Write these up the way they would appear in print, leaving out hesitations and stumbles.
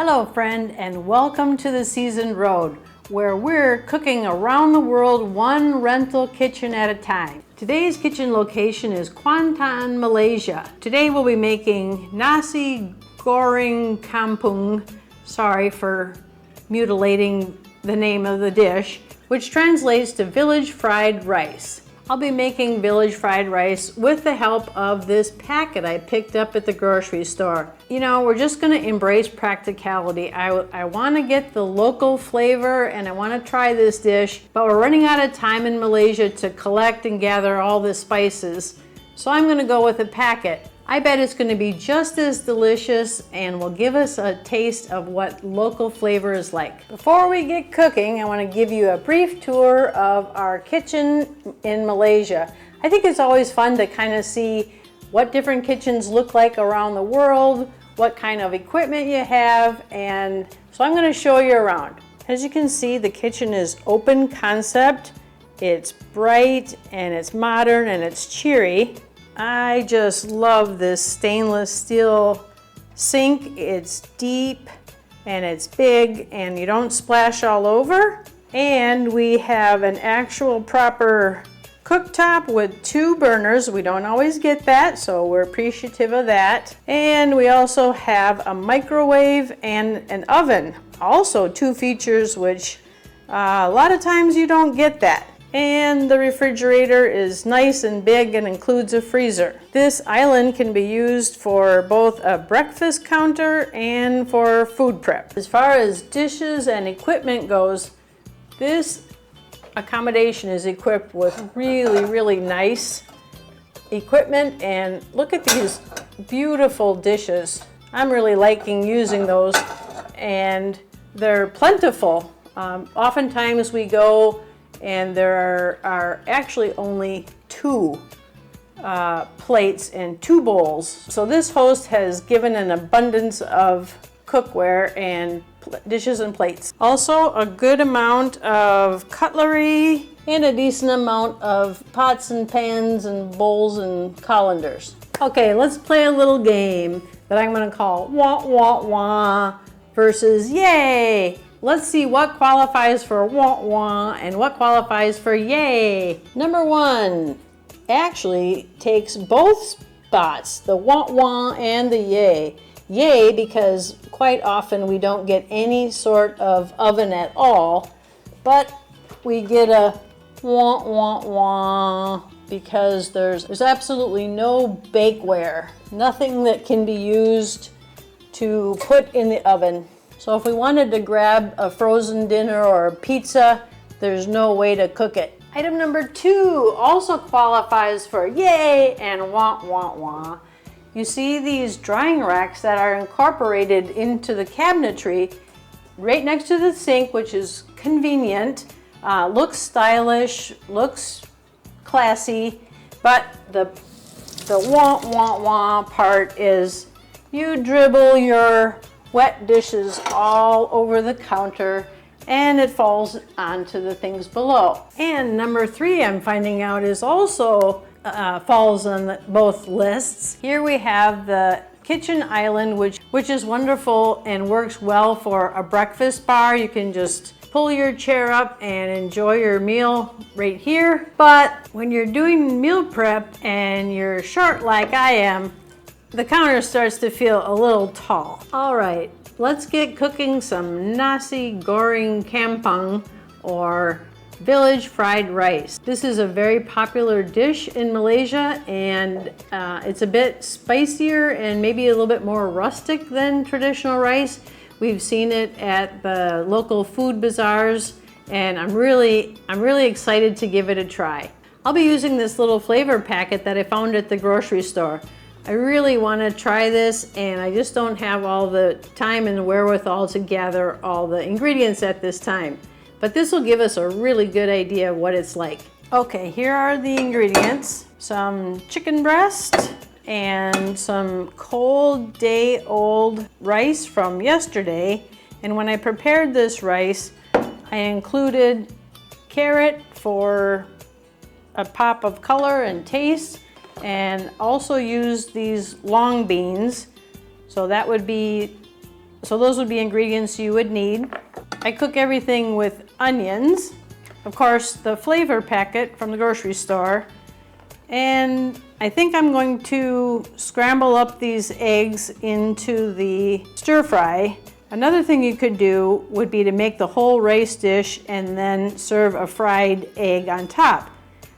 Hello friend, and welcome to the Seasoned Road, where we're cooking around the world one rental kitchen at a time. Today's kitchen location is Kuantan, Malaysia. Today we'll be making Nasi Goreng Kampung, sorry for mutilating the name of the dish, which translates to village fried rice. I'll be making village fried rice with the help of this packet I picked up at the grocery store. You know, we're just gonna embrace practicality. I wanna get the local flavor and I wanna try this dish, but we're running out of time in Malaysia to collect and gather all the spices. So I'm gonna go with a packet. I bet it's gonna be just as delicious and will give us a taste of what local flavor is like. Before we get cooking, I wanna give you a brief tour of our kitchen in Malaysia. I think it's always fun to kind of see what different kitchens look like around the world, what kind of equipment you have, and so I'm gonna show you around. As you can see, the kitchen is open concept. It's bright and it's modern and it's cheery. I just love this stainless steel sink. It's deep and it's big and you don't splash all over. And we have an actual proper cooktop with 2 burners. We don't always get that, so we're appreciative of that. And we also have a microwave and an oven. Also 2 features which a lot of times you don't get that. And the refrigerator is nice and big and includes a freezer. This island can be used for both a breakfast counter and for food prep. As far as dishes and equipment goes, this accommodation is equipped with really nice equipment, and look at these beautiful dishes. I'm really liking using those and they're plentiful. Oftentimes we go and there are actually only 2 plates and 2 bowls. So this host has given an abundance of cookware and dishes and plates. Also a good amount of cutlery and a decent amount of pots and pans and bowls and colanders. Okay, let's play a little game that I'm gonna call wah wah wah versus yay. Let's see what qualifies for wah wah and what qualifies for yay. Number 1 actually takes both spots, the wah wah and the yay. Yay because quite often we don't get any sort of oven at all, but we get a wah wah wah because there's absolutely no bakeware, nothing that can be used to put in the oven. So if we wanted to grab a frozen dinner or a pizza, there's no way to cook it. Item number 2 also qualifies for yay and wah wah wah. You see these drying racks that are incorporated into the cabinetry right next to the sink, which is convenient, looks stylish, looks classy, but the wah wah wah part is you dribble your wet dishes all over the counter and it falls onto the things below. And number 3 I'm finding out is also falls on both lists. Here we have the kitchen island, which is wonderful and works well for a breakfast bar. You can just pull your chair up and enjoy your meal right here. But when you're doing meal prep and you're short like I am, the counter starts to feel a little tall. All right, let's get cooking some Nasi Goreng Kampung, or village fried rice. This is a very popular dish in Malaysia, and it's a bit spicier and maybe a little bit more rustic than traditional rice. We've seen it at the local food bazaars, and I'm really excited to give it a try. I'll be using this little flavor packet that I found at the grocery store. I really want to try this, and I just don't have all the time and wherewithal to gather all the ingredients at this time. But this will give us a really good idea of what it's like. Okay, here are the ingredients. Some chicken breast and some cold day-old rice from yesterday. And when I prepared this rice, I included carrot for a pop of color and taste, and also used these long beans. So that would be So those would be ingredients you would need. I cook everything with onions, of course the flavor packet from the grocery store, and I think I'm going to scramble up these eggs into the stir fry. Another thing you could do would be to make the whole rice dish and then serve a fried egg on top.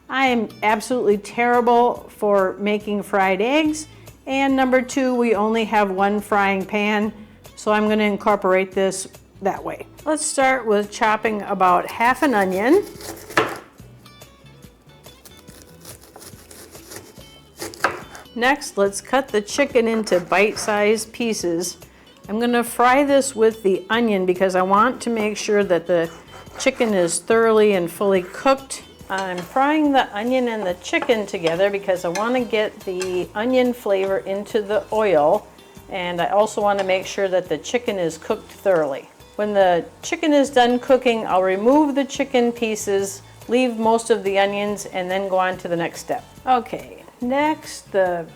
I am absolutely terrible for making fried eggs, and number two, we only have one frying pan, so I'm going to incorporate this that way. Let's start with chopping about half an onion. Next, let's cut the chicken into bite-sized pieces. I'm going to fry this with the onion because I want to make sure that the chicken is thoroughly and fully cooked. I'm frying the onion and the chicken together because I want to get the onion flavor into the oil, and I also want to make sure that the chicken is cooked thoroughly. When the chicken is done cooking, I'll remove the chicken pieces, leave most of the onions, and then go on to the next step. Okay, next the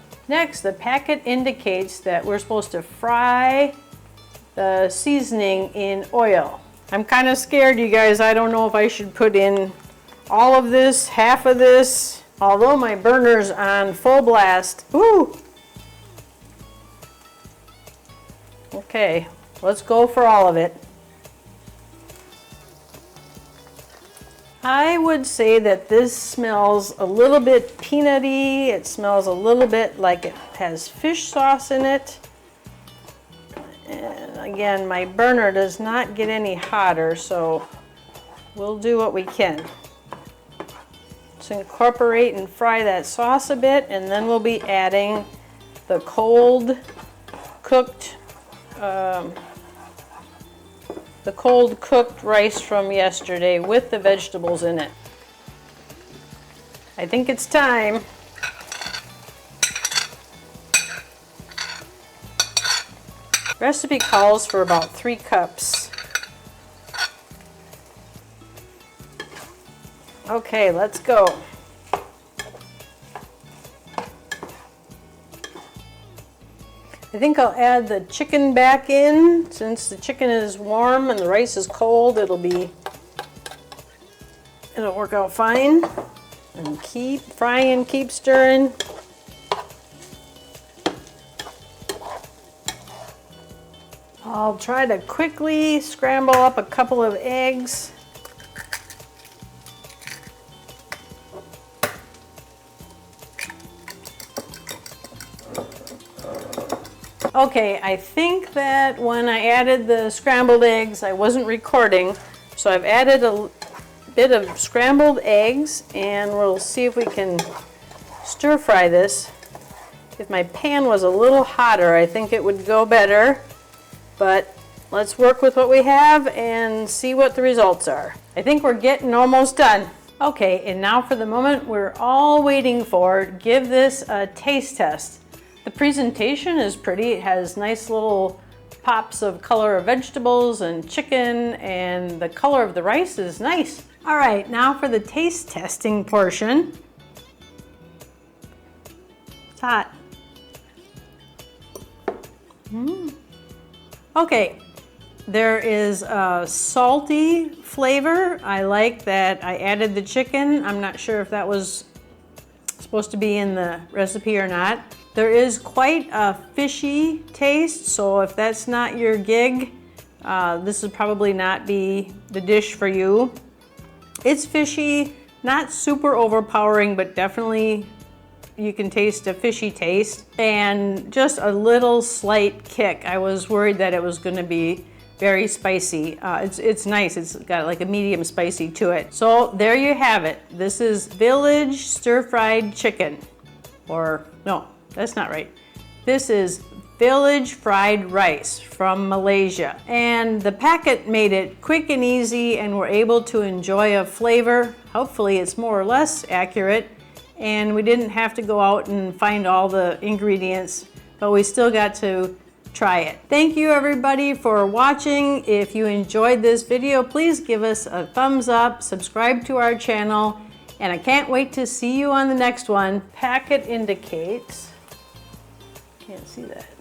packet indicates that we're supposed to fry the seasoning in oil. I'm kind of scared, you guys. I don't know if I should put in all of this, half of this, although my burner's on full blast. Woo! Okay, let's go for all of it. I would say that this smells a little bit peanutty. It smells a little bit like it has fish sauce in it. And again, my burner does not get any hotter, so we'll do what we can. Let's incorporate and fry that sauce a bit, and then we'll be adding the cold cooked rice from yesterday with the vegetables in it. I think it's time. Recipe calls for about 3 cups. Okay, let's go. I think I'll add the chicken back in. Since the chicken is warm and the rice is cold, it'll work out fine. And keep frying, keep stirring. I'll try to quickly scramble up a couple of eggs. Okay, I think that when I added the scrambled eggs, I wasn't recording, so I've added a bit of scrambled eggs, and we'll see if we can stir fry this. If my pan was a little hotter, I think it would go better, but let's work with what we have and see what the results are. I think we're getting almost done. Okay, and now for the moment we're all waiting for. Give this a taste test. The presentation is pretty. It has nice little pops of color of vegetables and chicken, and the color of the rice is nice. All right, now for the taste testing portion. It's hot. Okay, there is a salty flavor. I like that I added the chicken. I'm not sure if that was supposed to be in the recipe or not. There is quite a fishy taste, so if that's not your gig, this would probably not be the dish for you. It's fishy, not super overpowering, but definitely you can taste a fishy taste, and just a little slight kick. I was worried that it was going to be very spicy. It's nice. It's got like a medium spicy to it. So there you have it. This is Village stir-fried chicken. Or no, that's not right. This is Village fried rice from Malaysia. And the packet made it quick and easy, and we're able to enjoy a flavor. Hopefully it's more or less accurate. And we didn't have to go out and find all the ingredients, but we still got to try it. Thank you everybody for watching. If you enjoyed this video, please give us a thumbs up, subscribe to our channel, and I can't wait to see you on the next one. Packet indicates, can't see that.